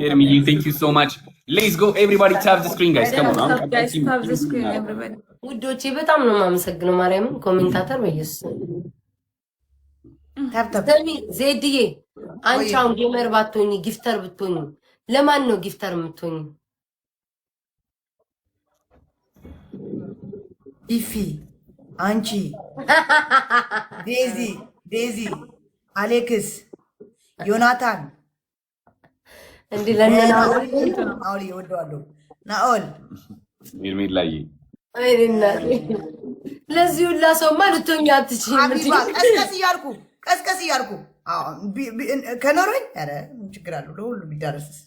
Hermi, thank you so much. Let's go, everybody tap the screen, guys. Come on. Guys, tap the screen, everybody. ውዶቼ በጣም ነው ማመሰግነው ማርያምን ኮሜንታተር በየስ ታፕ ዜድዬ አንቺ አሁን ጌመር ባትሆኚ ጊፍተር ብትሆኚ ለማን ነው ጊፍተር የምትሆኚ? ኢፊ አንቺ ዴዚ አሌክስ ዮናታን እንዴ ለነና አውሊ ወደዋለሁ ናኦል ሚርሚላይ አይደና ለዚህ ሁላ ሰው ማለቶኛ አትችይም እንዴ? ቀስቀስ እያልኩ ከኖረኝ አረ ችግር አለው ለሁሉ ቢዳረስስ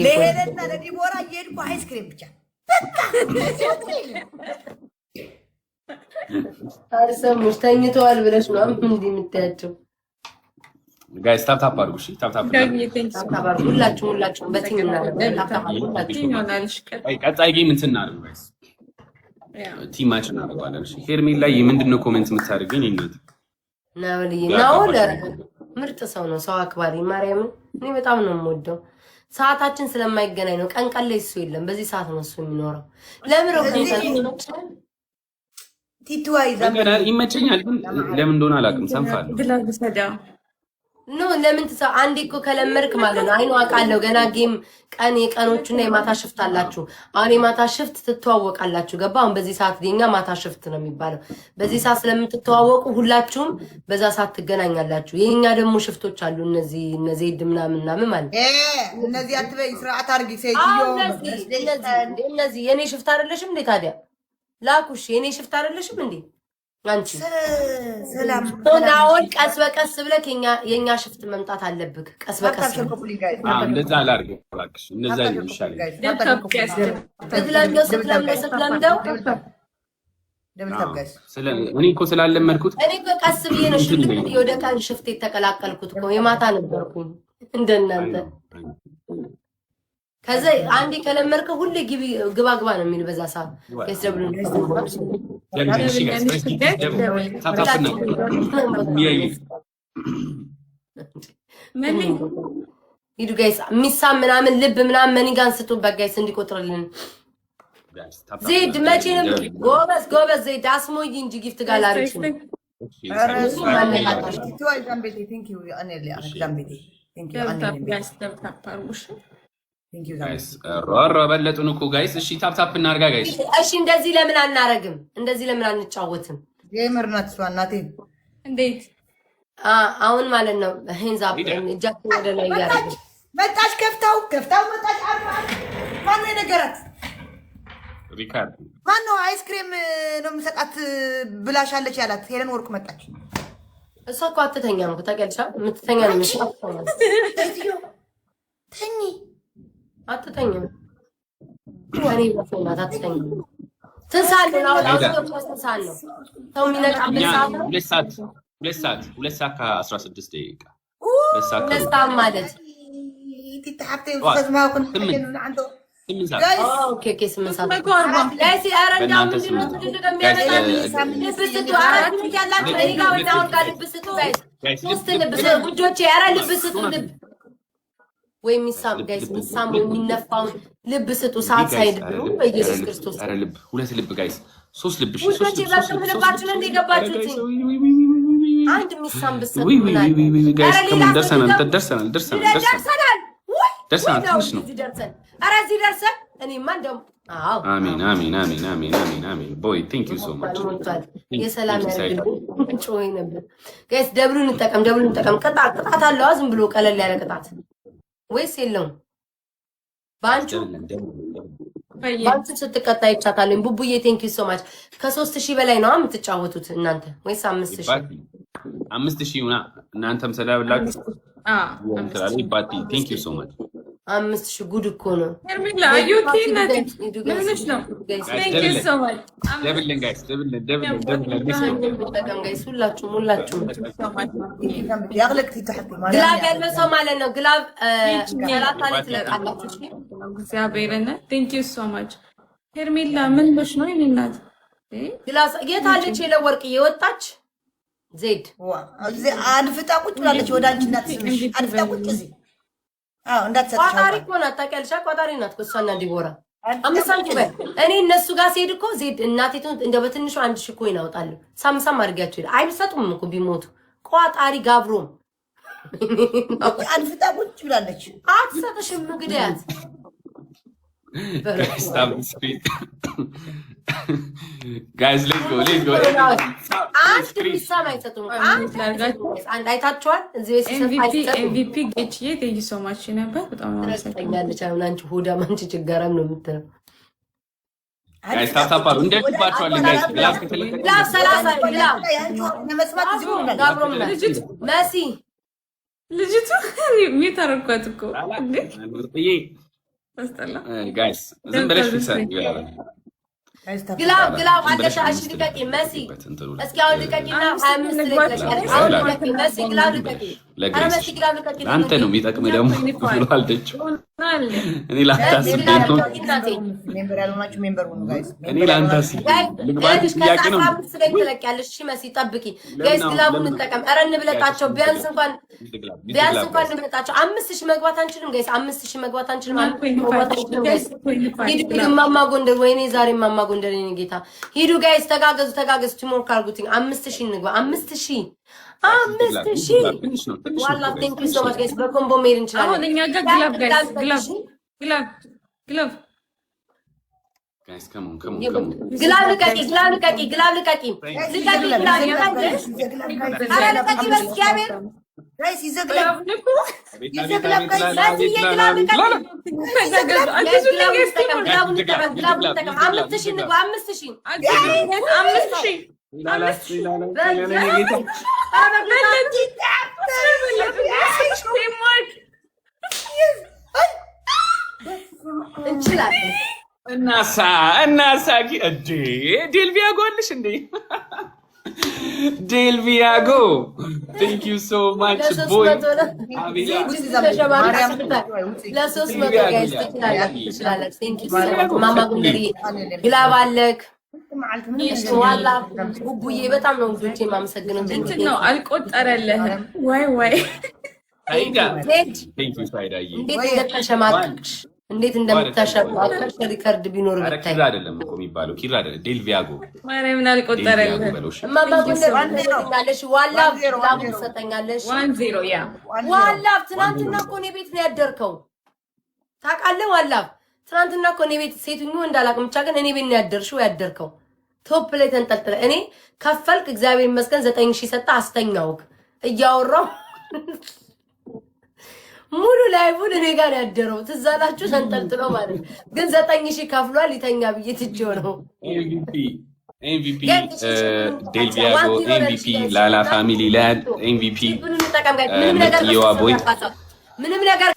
ለሄደና ለዲቦራ እየሄድኩ አይስክሬም ብቻ አርሰሙሽ ተኝተዋል ብለሽ ነው እንዴ የምታያቸው? ጋይስ ታፕ አድርጉ። እሺ ታፕ ሁላችሁም በቲምና ቀጣይ ጌም እንትን እናድርግ ጋይስ። ቲማችን እናደርጋለን። እሺ ሄርሜላ ምንድነው ኮሜንት የምታደርገኝ? ናኦል ምርጥ ሰው ነው፣ ሰው አክባሪ ማርያምን እኔ በጣም ነው የምወደው። ሰዓታችን ስለማይገናኝ ነው። ቀን ላይ እሱ የለም፣ በዚህ ሰዓት ነው እሱ የሚኖረው። ለምን ነው ቲቱዋይ ይመቸኛል፣ ግን ለምን እንደሆነ አላውቅም። ሰንፋለሁ ኖ ለምን ተሰ አንዴ እኮ ከለመርክ ማለት ነው። አይኑ አውቃለሁ ገና ጌም ቀን የቀኖቹና የማታ ሽፍት አላችሁ። አሁን የማታ ሽፍት ትተዋወቃላችሁ። ገባ? አሁን በዚህ ሰዓት የኛ ማታ ሽፍት ነው የሚባለው። በዚህ ሰዓት ስለምትተዋወቁ ሁላችሁም በዛ ሰዓት ትገናኛላችሁ። የኛ ደግሞ ሽፍቶች አሉ። እነዚህ ድምናምና ምን ማለት እነዚህ አትበይ፣ ስርዓት አድርጊ። ሰይዮ እነዚህ የኔ ሽፍት አይደለሽም እንዴ? ታዲያ ላኩሽ የኔ ሽፍት አይደለሽም እንዴ? አንቺ ሰላም ናኦል ቀስ በቀስ ብለህ የኛ ሽፍት መምጣት አለብህ። ቀስ በቀስ እንደዛ አላርግ እባክሽ፣ እንደዛ ይሻላል። ስትለምደው እኔ እኮ ስላለመድኩት እኔ እኮ ቀስ ብዬ ነው ሽልም ወደ ቀን ሽፍት የተቀላቀልኩት እኮ የማታ ነበርኩኝ እንደናንተ። ከዛ አንዴ ከለመድከው ሁሌ ግባ ነው የሚል በዛ ሰዓት ከስደብሉ ሂዱ ጋይስ። ሚሳም ምናምን ልብ ምናምን መኒጋን ስጡበት ጋይስ እንዲቆጥርልን። ዜድ መቼ ነው ጎበዝ ዜድ አስሞይ እንጂ ጊፍት ጋላሪሽ ጋይስ ሮሮ በለጡን እኮ ጋይስ። እሺ ታፕ እናርጋ ጋይስ። እሺ እንደዚህ ለምን አናረግም? እንደዚህ ለምን አንጫወትም? ጌመር ናት እሷ እናቴ። እንዴት አሁን ማለት ነው ሄንዛፕ እጃችን ወደ ላይ ያረጋል። መጣች ከፍታው መጣች። ማን ነገራት? ሪካርድ ማን ነው አይስክሬም ነው የምሰጣት ብላሻለች ያላት? ሄለን ወርቁ መጣች። እሷ እኮ አትተኛም እኮ ታውቂያለሽ። የምትተኛ ነው የሚሻለው። ተኝ አትተኛም። እኔ በፈናት አትተኛም። ትንሳለ ነው አውጣው ነው ሰው የሚነቃበት ሰዓት ነው። 2 ሰዓት ከ16 ደቂቃ 2 ሰዓት ማለት ትተሐብተ ተዝማኩን አንተ ኦኬ 8 ሰዓት ጋይስ አረንዳ ምንድን ነው ልብስቱ አራት ያላችሁ እኔ ጋር ወጣው ጋር ልብስቱ ጋይስ ሶስት ልብስ ጉጆቼ አረ ልብስቱ ልብ ወይ ሚሳም ጋይስ ሚሳም የሚነፋው ልብ ስጡ። ሰዓት ሳይድብሩ በኢየሱስ ክርስቶስ አረ ልብ 2 ልብ ጋይስ 3 ልብ እሺ 3 ልብ ልባችሁ እንደ ገባችሁት አንድ ሚሳም ብሰጥ ጋይስ ከምን ደርሰናል ትንሽ ነው። አረ እዚህ ደርሰን እኔማ እንደውም አዎ አሜን ቦይ ቴንክ ዩ ሶ ማች የሰላም ያድርግልኝ። ጮይ ነበር ጋይስ ደብሉን እንጠቀም። ቅጣት አለው ዝም ብሎ ቀለል ያለ ቅጣት ወይስ የለውም? ባንቹ ስትቀጣ ይቻታለኝ። ቡቡዬ ቴንክ ዩ ሶ ማች። ከ3000 በላይ ነው የምትጫወቱት እናንተ ወይስ 5000? 5000 ሆና እናንተም ሰላብላችሁ እንትራሊ ባቲ ቴንክ ዩ ሶ ማች 5000 ጉድ እኮ ነው። ሄርሜላ አዩኪ ነጥብ ምንሽ ነው? ቴንክ ዩ ሶ ማች ደብልን ጋይስ ደብልን ተጠቀም ጋይስ ሁላችሁም ያግለክቲ ተሐቲ ግላብ ያለው ሰው ማለት ነው። ግላብ ያላታ ላይ ትለቃላችሁ። እሺ እግዚአብሔርና ቴንክ ዩ ሶ ማች ሄርሜላ ምን በሽ ነው ይናት ግላስ የታለች የለወርቅ የወጣች ዜድ አድፍጣ ቁጭ ብላለች። ወደ አንቺ እንዳትስምሽ አድፍጣ ቁጭ እዚህ እንዳትሰጥሽ። ቋጣሪ እኮ ናት ታውቂያለሽ። ቋጣሪ ናት እሷና ዲቦራ 5 ሳንቲም በል። እኔ እነሱ ጋር ስሄድ እኮ ዜድ እናቴቱን እንደ በትንሹ 1000 ኮይን አወጣለሁ። ሳምሳም አድርጊያቸው ሄደ አይሰጡም እኮ ቢሞቱ። ቋጣሪ ጋብሮም አድፍጣ ቁጭ ብላለች። አትሰጥሽም ግዳያት Guys, let's go. አይታችኋል። MVP ጌችዬ ቴንክ ዩ ሶ ማች ነበር። በጣም አመሰግናለሁ። አንቺ ሆዳም አንቺ ችጋራም ነው የምትለው። Guys, ታፕ እንደባችኋል። Guys, ግላፍ ከተለቀቀ ግላፍ 30 ግላፍ ጋብሮም መሲ ልጅቱ የሚታረኳት እኮ እንዴ Guys, ዝም ብለሽ ፍሰን ግላብ አለሽ። እሺ ልቀቂ መሲ። እስኪ አሁን ልቀቂና 25 ልቀቂ። አሁን ልቀቂ መሲ። ግላብ ልቀቂ። አረ መሲ ግላብ ልቀቂ። አንተ ነው የሚጠቅም ደግሞ ብሏል ደጭ እኔ ላታስብ ነው ሜምበር ያልሆናችሁ ሜምበር ሁኑ ጋይስ። እኔ ላንታስ ልግባልሽ ጥያቄ ነው። 15 ላይ ትለቂያለሽ። እሺ መሲ ጠብቂ ጋይስ። ግላቡን እንጠቀም። አረ እንብለጣቸው ቢያንስ እንኳን እንብለጣቸው። 5000 መግባት አንችልም ጋይስ። 5000 መግባት አንችልም። ሂዱ ማማ ጎንደር። ወይኔ ዛሬ ማማ ጎንደር የኔ ጌታ ሂዱ ጋይስ። ተጋገዙ ቲሞር ካልጉቲንግ 5000 እንግባ። 5000 ዋላ ቴንክ ዩ ሶ ማች ጋይስ። በኮምቦ ሜድ እንችላለን። አሁን እኛ ጋር ግላብ ጋይስ ግላብ Guys, come on. ግላብ ልቀቂ። ግላብ ልቀቂ። አረ ልቀቂ በእግዚአብሔር ጋይስ። ይዘግላብ እንችላለን። እናሳ ዴልቪያጎ አለሽ እንዴ? ዴልቪያጎ ቴንክ ዩ ሶ ማች ቦይ። ማማ ጉንደሪ ግላብ አለክ። ዋላ ቡቡዬ በጣም ነው ልጆቼ የማመሰግነው። እንትን ነው አልቆጠረልህም ወይ አይዳ ቴንክ ዩ ሳይዳዬ። እንዴት እንደተሸማቀቅሽ እንዴት እንደምታሸማቀቅሽ ሪከርድ ቢኖር ብታይ። ኪራ አይደለም እኮ የሚባለው ኪራ አይደለም ዴልቪያጎ። ማርያምን አልቆጠረልህም። ማማ ጉንደሪ አንደኛለሽ። ዋላ ግላብ ትሰጠኛለሽ። 1-0 ያ ዋላ ትናንትና እኮ እኔ ቤት ነው ያደርከው ታውቃለህ። ዋላ ትናንትና እኮ እኔ ቤት ሴቱኙ እንዳላቅም ብቻ ግን እኔ ቤት ነው ያደርከው። ቶፕ ላይ ተንጠልጥለ እኔ ከፈልክ እግዚአብሔር ይመስገን 9000 ሰጣ አስተኛውክ እያወራው ሙሉ ላይፉን እኔ ጋር ያደረው ትዝ አላችሁ። ተንጠልጥሎ ማለት ግን 9000 ከፍሏል። ይተኛ ብዬ ትቼው ነው። MVP ዴልቪያጎ MVP ላላ ፋሚሊ ላድ MVP ምንም ነገር